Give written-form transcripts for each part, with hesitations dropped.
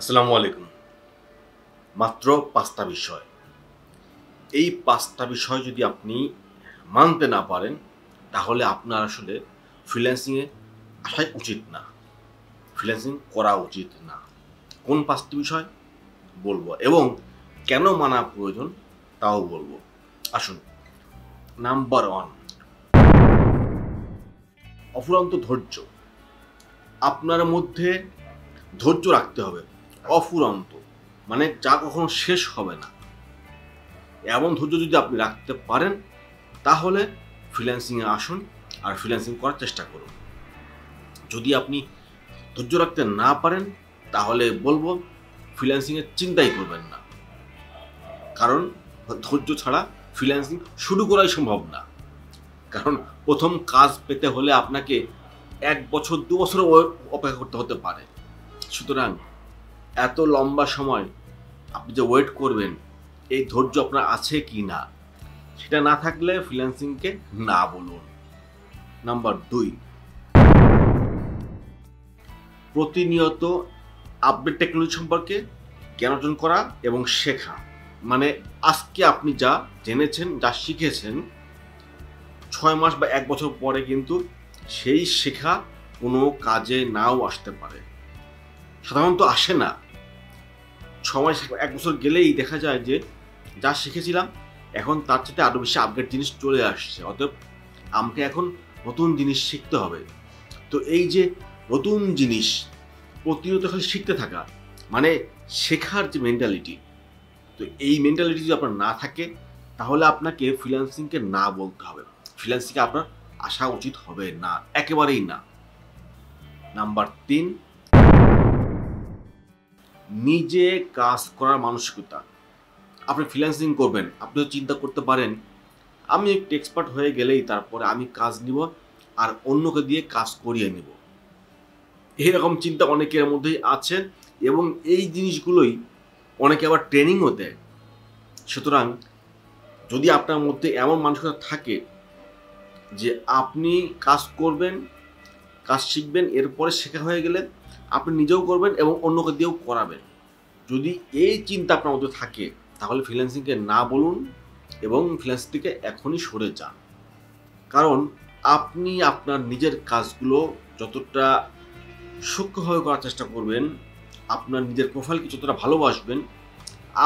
আসসালামু আলাইকুম। মাত্র ৫টা বিষয়। এই ৫টা বিষয় যদি আপনি মানতে না পারেন, তাহলে আপনার আসলে ফ্রিল্যান্সিংয়ে আসাই উচিত না। ফ্রিল্যান্সিং করা উচিত না। কোন ৫টি বিষয় বলবো এবং কেন মানা প্রয়োজন তাও বলবো। আসুন, নাম্বার ১, অফুরন্ত ধৈর্য। আপনার মধ্যে ধৈর্য রাখতে হবে। অফুরন্ত মানে যা কখনো শেষ হবে না। এমন ধৈর্য যদি আপনি রাখতে পারেন, তাহলে ফ্রিল্যান্সিংয়ে আসুন আর ফ্রিল্যান্সিং করার চেষ্টা করুন। যদি আপনি ধৈর্য রাখতে না পারেন, তাহলে বলবো ফ্রিল্যান্সিংয়ের চিন্তাই করবেন না। কারণ ধৈর্য ছাড়া ফ্রিল্যান্সিং শুরু করাই সম্ভব না। কারণ প্রথম কাজ পেতে হলে আপনাকে ১ বছর ২ বছরও অপেক্ষা করতে হতে পারে। সুতরাং এত লম্বা সময় আপনি যে ওয়েট করবেন, এই ধৈর্য আপনার আছে কি না, সেটা না থাকলে ফ্রিল্যান্সিংকে না বলুন। নাম্বার ২, প্রতিনিয়ত আপডেট টেকনোলজি সম্পর্কে জ্ঞান অর্জন করা এবং শেখা। মানে আজকে আপনি যা জেনেছেন, যা শিখেছেন, ৬ মাস বা ১ বছর পরে কিন্তু সেই শেখা কোনো কাজে নাও আসতে পারে। সাধারণত আসে না। ৬ মাস ১ বছর গেলেই দেখা যায় যে যা শিখেছিলাম এখন তার চাইতে আরও বেশি আপগ্রেড জিনিস চলে আসছে। অতএব আমাকে এখন নতুন জিনিস শিখতে হবে। তো এই যে নতুন জিনিস প্রতিনিয়ত খালি শিখতে থাকা, মানে শেখার যে মেন্টালিটি, তো এই মেন্টালিটি যদি আপনার না থাকে, তাহলে আপনাকে ফ্রিল্যান্সিংকে না বলতে হবে। ফ্রিল্যান্সিংয়ে আপনার আসা উচিত হবে না, একেবারেই না। নাম্বার ৩, নিজে কাজ করার মানসিকতা। আপনি ফ্রিল্যান্সিং করবেন, আপনি চিন্তা করতে পারেন আমি একটু এক্সপার্ট হয়ে গেলেই তারপরে আমি কাজ নিব আর অন্যকে দিয়ে কাজ করিয়ে নিব। এইরকম চিন্তা অনেকের মধ্যেই আছে এবং এই জিনিসগুলোই অনেকে আবার ট্রেনিংও দেয়। সুতরাং যদি আপনার মধ্যে এমন মানসিকতা থাকে যে আপনি কাজ করবেন, কাজ শিখবেন, এরপরে শেখা হয়ে গেলে আপনি নিজেও করবেন এবং অন্যকে দিয়েও করাবেন, যদি এই চিন্তা আপনার মধ্যে থাকে, তাহলে ফ্রিল্যান্সিংকে না বলুন এবং ফ্রিল্যান্সিং থেকে এখনই সরে যান। কারণ আপনি আপনার নিজের কাজগুলো যতটা সূক্ষ্মভাবে করার চেষ্টা করবেন, আপনার নিজের প্রোফাইলকে যতটা ভালোবাসবেন,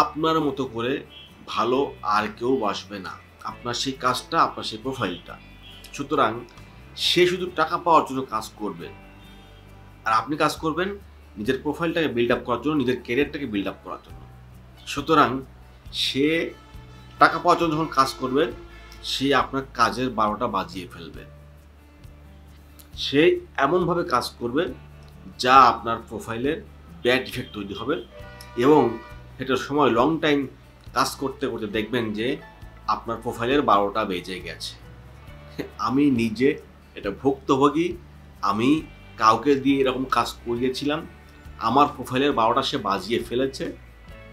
আপনার মতো করে ভালো আর কেউ বাসবে না আপনার সেই কাজটা, আপনার সেই প্রোফাইলটা। সুতরাং সে শুধু টাকা পাওয়ার জন্য কাজ করবে, আর আপনি কাজ করবেন নিজের প্রোফাইলটাকে বিল্ড আপ করার জন্য, নিজের ক্যারিয়ারটাকে বিল্ড আপ করার জন্য। সুতরাং সে টাকা পাওয়ার জন্য যখন কাজ করবে, সে আপনার কাজের ১২টা বাজিয়ে ফেলবে। সে এমনভাবে কাজ করবে যা আপনার প্রোফাইলের ব্যাড ইফেক্ট তৈরি হবে এবং সেটার সময় লং টাইম কাজ করতে করতে দেখবেন যে আপনার প্রোফাইলের ১২টা বেজে গেছে। আমি নিজে এটা ভুক্তভোগী। আমি কাউকে দিয়ে এরকম কাজ করিয়েছিলাম, আমার প্রোফাইলের ১২টা সে বাজিয়ে ফেলেছে,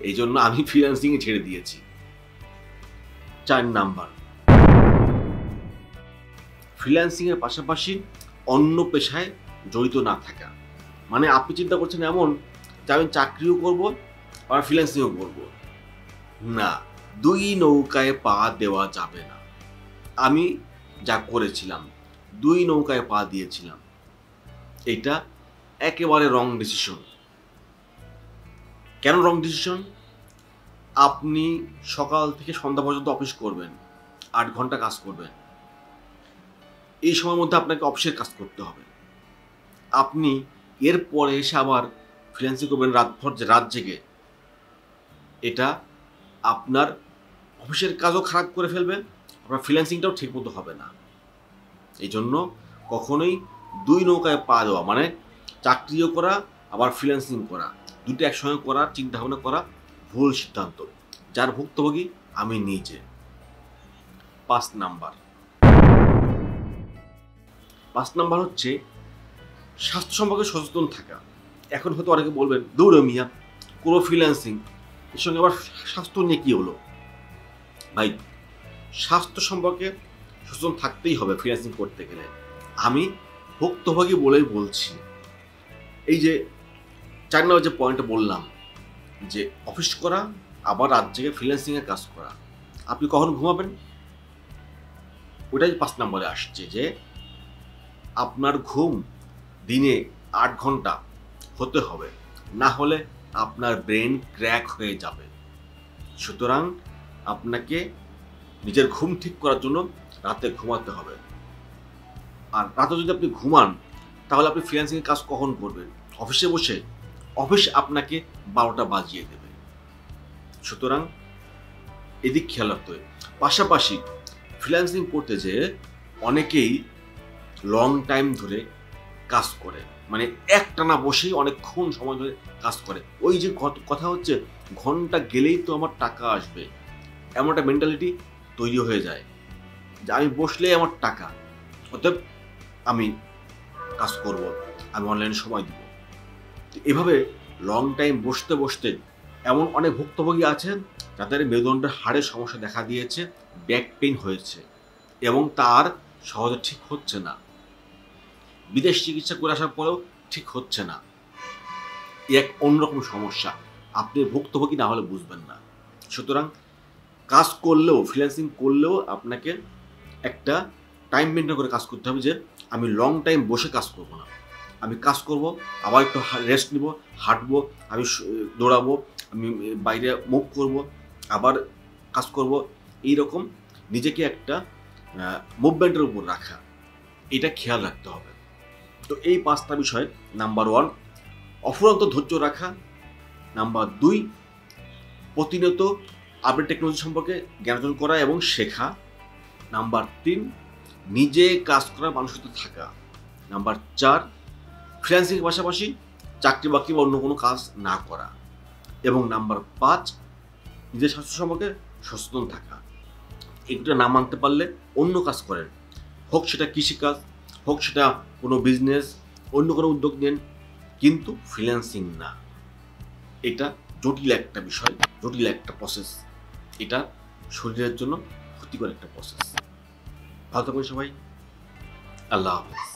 এই জন্য আমি ফ্রিল্যান্সিংয়ে ছেড়ে দিয়েছি। ৪ নাম্বার, ফ্রিল্যান্সিংয়ের পাশাপাশি অন্য পেশায় জড়িত না থাকা। মানে আপনি চিন্তা করছেন এমন যে আমি চাকরিও করব আর ফ্রিল্যান্সিংও করব, না, ২ নৌকায় পা দেওয়া যাবে না। আমি যা করেছিলাম, ২ নৌকায় পা দিয়েছিলাম, এটা একেবারে রং ডিসিশন। কেন রং ডিসিশন? আপনি সকাল থেকে সন্ধ্যা পর্যন্ত অফিস করবেন, ৮ ঘন্টা কাজ করবেন। এই সময়ের মধ্যে আপনাকে অফিসের কাজ করতে হবে। আপনি এরপরে এসে আবার ফ্রিল্যান্সিং করবেন রাত জেগে, এটা আপনার অফিসের কাজও খারাপ করে ফেলবে, আপনার ফ্রিল্যান্সিংটাও ঠিকমতো হবে না। এই জন্য কখনোই ২ নৌকায় পা দেওয়া মানে চাকরিও করা আবার ফ্রিল্যান্সিং করা, দুটো একসঙ্গে করার চিন্তাভাবনা করা ভুল সিদ্ধান্ত, যার ভুক্তভোগী আমি নিজে। ৫ নাম্বার হচ্ছে স্বাস্থ্য সম্পর্কে সচেতন থাকা। এখন হয়তো অনেকে বলবেন, দৌড় মিয়া, কোনো ফ্রিল্যান্সিং, এর সঙ্গে আবার স্বাস্থ্য নিয়ে কী হলো? ভাই, স্বাস্থ্য সম্পর্কে সচেতন থাকতেই হবে ফ্রিল্যান্সিং করতে গেলে। আমি ভুক্তভোগী বলেই বলছি। এই যে 4 নম্বর যে পয়েন্টটা বললাম যে অফিস করা আবার রাত জেগে ফ্রিল্যান্সিংয়ে কাজ করা, আপনি কখন ঘুমাবেন? ওটাই 5 নম্বরে আসছে যে আপনার ঘুম দিনে 8 ঘন্টা হতে হবে, না হলে আপনার ব্রেন ক্র্যাক হয়ে যাবে। সুতরাং আপনাকে নিজের ঘুম ঠিক করার জন্য রাতে ঘুমাতে হবে। আর রাতে যদি আপনি ঘুমান তাহলে আপনি ফ্রিল্যান্সিংয়ের কাজ কখন করবেন? অফিসে বসে? অফিস আপনাকে 12টা বাজিয়ে দেবে। সুতরাং এদিক খেয়াল রাখতে হবে। পাশাপাশি ফ্রিল্যান্সিং করতে যেয়ে অনেকেই লং টাইম ধরে কাজ করে, মানে একটানা বসেই অনেকক্ষণ সময় ধরে কাজ করে। ওই যে কথা হচ্ছে ঘন্টা গেলেই তো আমার টাকা আসবে, এমন একটা মেন্টালিটি তৈরি হয়ে যায় যে আমি বসলেই আমার টাকা, অতএব আমি কাজ করব, আমি অনলাইনে সময় দিব। এভাবে লং টাইম বসতে বসতে এমন অনেক ভুক্তভোগী আছেন যাদের মেরুদণ্ডের হাড়ের সমস্যা দেখা দিয়েছে, ব্যাক পেইন হয়েছে এবং তার সহজে ঠিক হচ্ছে না। বিদেশ চিকিৎসা করে আসার পরেও ঠিক হচ্ছে না। এক অন্যরকম সমস্যা, আপনি ভুক্তভোগী না হলে বুঝবেন না। সুতরাং কাজ করলেও, ফ্রিল্যান্সিং করলেও আপনাকে একটা টাইম মেনটেন করে কাজ করতে হবে যে আমি লং টাইম বসে কাজ করব না, আমি কাজ করব, আবার একটু রেস্ট নিব, হাঁটবো, আমি দৌড়াবো, আমি বাইরে মুভ করব, আবার কাজ করব। এইরকম নিজেকে একটা মুভমেন্টের উপর রাখা, এটা খেয়াল রাখতে হবে। তো এই 5টা বিষয়: নাম্বার 1 অফুরন্ত ধৈর্য রাখা, নাম্বার 2 প্রতিনিয়ত আপডেট টেকনোলজি সম্পর্কে জ্ঞান অর্জন করা এবং শেখা, নাম্বার 3 নিজে কাজ করার মানসিকতা থাকা, নাম্বার 4 ফ্রিল্যান্সিংয়ের পাশাপাশি চাকরি বাকরি বা অন্য কোনো কাজ না করা, এবং নাম্বার 5 নিজের স্বাস্থ্য সম্পর্কে সচেতন থাকা। এগুলো না মানতে পারলে অন্য কাজ করেন, হোক সেটা কৃষিকাজ, হোক সেটা কোনো বিজনেস, অন্য কোনো উদ্যোগ নেন, কিন্তু ফ্রিল্যান্সিং না। এটা জটিল একটা বিষয়, জটিল একটা প্রসেস, এটা শরীরের জন্য ক্ষতিকর একটা প্রসেস। ভালো থাকবেন সবাই, আল্লাহ হাফেজ।